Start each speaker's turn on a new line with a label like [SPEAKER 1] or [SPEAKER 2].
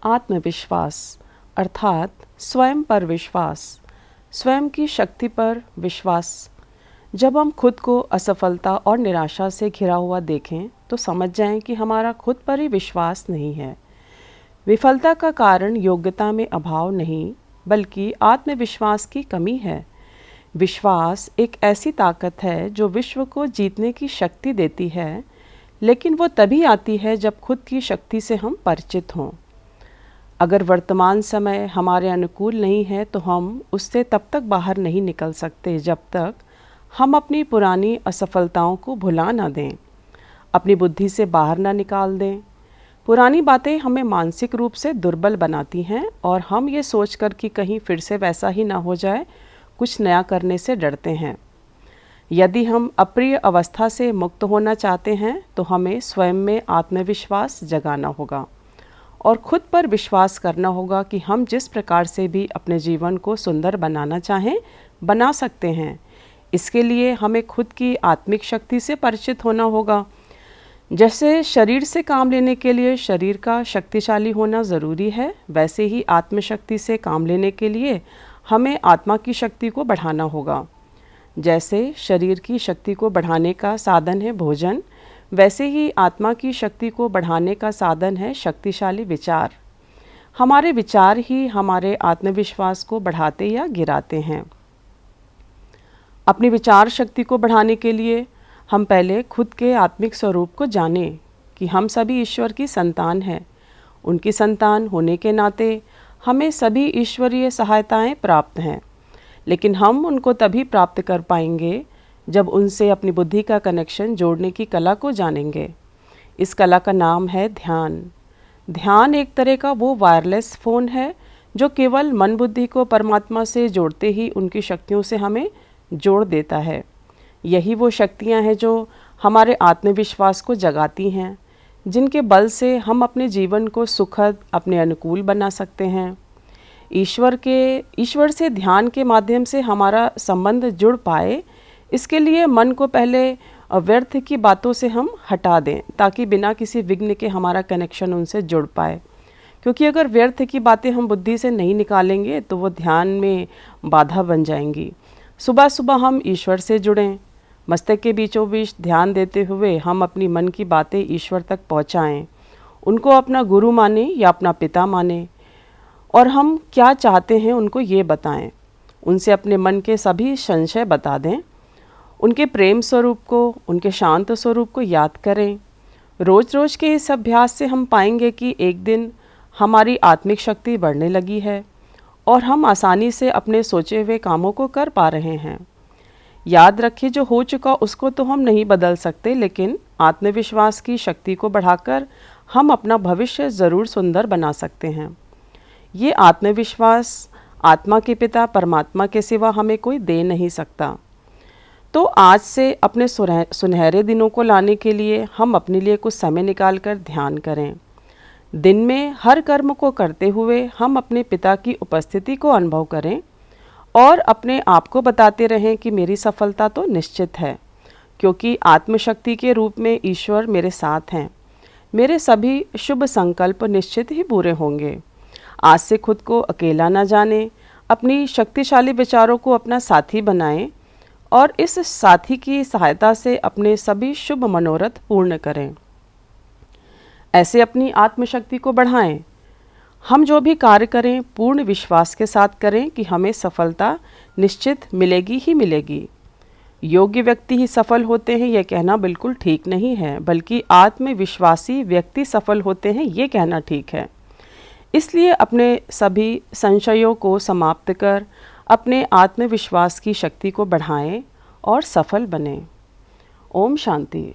[SPEAKER 1] आत्मविश्वास अर्थात स्वयं पर विश्वास, स्वयं की शक्ति पर विश्वास। जब हम खुद को असफलता और निराशा से घिरा हुआ देखें तो समझ जाएं कि हमारा खुद पर ही विश्वास नहीं है। विफलता का कारण योग्यता में अभाव नहीं बल्कि आत्मविश्वास की कमी है। विश्वास एक ऐसी ताकत है जो विश्व को जीतने की शक्ति देती है, लेकिन वो तभी आती है जब खुद की शक्ति से हम परिचित हों। अगर वर्तमान समय हमारे अनुकूल नहीं है तो हम उससे तब तक बाहर नहीं निकल सकते जब तक हम अपनी पुरानी असफलताओं को भुला ना दें, अपनी बुद्धि से बाहर ना निकाल दें। पुरानी बातें हमें मानसिक रूप से दुर्बल बनाती हैं और हम ये सोचकर कि कहीं फिर से वैसा ही ना हो जाए, कुछ नया करने से डरते हैं। यदि हम अप्रिय अवस्था से मुक्त होना चाहते हैं तो हमें स्वयं में आत्मविश्वास जगाना होगा और खुद पर विश्वास करना होगा कि हम जिस प्रकार से भी अपने जीवन को सुंदर बनाना चाहें, बना सकते हैं। इसके लिए हमें खुद की आत्मिक शक्ति से परिचित होना होगा। जैसे शरीर से काम लेने के लिए शरीर का शक्तिशाली होना ज़रूरी है, वैसे ही आत्मशक्ति से काम लेने के लिए हमें आत्मा की शक्ति को बढ़ाना होगा। जैसे शरीर की शक्ति को बढ़ाने का साधन है भोजन, वैसे ही आत्मा की शक्ति को बढ़ाने का साधन है शक्तिशाली विचार। हमारे विचार ही हमारे आत्मविश्वास को बढ़ाते या गिराते हैं। अपनी विचार शक्ति को बढ़ाने के लिए हम पहले खुद के आत्मिक स्वरूप को जानें कि हम सभी ईश्वर की संतान हैं। उनकी संतान होने के नाते हमें सभी ईश्वरीय सहायताएं प्राप्त हैं, लेकिन हम उनको तभी प्राप्त कर पाएंगे जब उनसे अपनी बुद्धि का कनेक्शन जोड़ने की कला को जानेंगे। इस कला का नाम है ध्यान। ध्यान एक तरह का वो वायरलेस फ़ोन है जो केवल मन बुद्धि को परमात्मा से जोड़ते ही उनकी शक्तियों से हमें जोड़ देता है। यही वो शक्तियाँ हैं जो हमारे आत्मविश्वास को जगाती हैं, जिनके बल से हम अपने जीवन को सुखद, अपने अनुकूल बना सकते हैं। ईश्वर से ध्यान के माध्यम से हमारा संबंध जुड़ पाए, इसके लिए मन को पहले व्यर्थ की बातों से हम हटा दें ताकि बिना किसी विघ्न के हमारा कनेक्शन उनसे जुड़ पाए। क्योंकि अगर व्यर्थ की बातें हम बुद्धि से नहीं निकालेंगे तो वो ध्यान में बाधा बन जाएंगी। सुबह सुबह हम ईश्वर से जुड़ें। मस्तक के बीचों बीच ध्यान देते हुए हम अपनी मन की बातें ईश्वर तक पहुँचाएँ। उनको अपना गुरु माने या अपना पिता माने और हम क्या चाहते हैं उनको ये बताएं। उनसे अपने मन के सभी संशय बता दें। उनके प्रेम स्वरूप को, उनके शांत स्वरूप को याद करें। रोज़ रोज़ के इस अभ्यास से हम पाएंगे कि एक दिन हमारी आत्मिक शक्ति बढ़ने लगी है और हम आसानी से अपने सोचे हुए कामों को कर पा रहे हैं। याद रखिए, जो हो चुका उसको तो हम नहीं बदल सकते, लेकिन आत्मविश्वास की शक्ति को बढ़ाकर हम अपना भविष्य ज़रूर सुंदर बना सकते हैं। ये आत्मविश्वास आत्मा के पिता परमात्मा के सिवा हमें कोई दे नहीं सकता। तो आज से अपने सुनहरे दिनों को लाने के लिए हम अपने लिए कुछ समय निकालकर ध्यान करें। दिन में हर कर्म को करते हुए हम अपने पिता की उपस्थिति को अनुभव करें और अपने आप को बताते रहें कि मेरी सफलता तो निश्चित है, क्योंकि आत्मशक्ति के रूप में ईश्वर मेरे साथ हैं। मेरे सभी शुभ संकल्प निश्चित ही पूरे होंगे। आज से खुद को अकेला न जानें, अपनी शक्तिशाली विचारों को अपना साथी बनाएं और इस साथी की सहायता से अपने सभी शुभ मनोरथ पूर्ण करें। ऐसे अपनी आत्मशक्ति को बढ़ाएं। हम जो भी कार्य करें पूर्ण विश्वास के साथ करें कि हमें सफलता निश्चित मिलेगी ही मिलेगी। योग्य व्यक्ति ही सफल होते हैं यह कहना बिल्कुल ठीक नहीं है, बल्कि आत्मविश्वासी व्यक्ति सफल होते हैं ये कहना ठीक है। इसलिए अपने सभी संशयों को समाप्त कर अपने आत्मविश्वास की शक्ति को बढ़ाएं और सफल बनें। ओम शांति।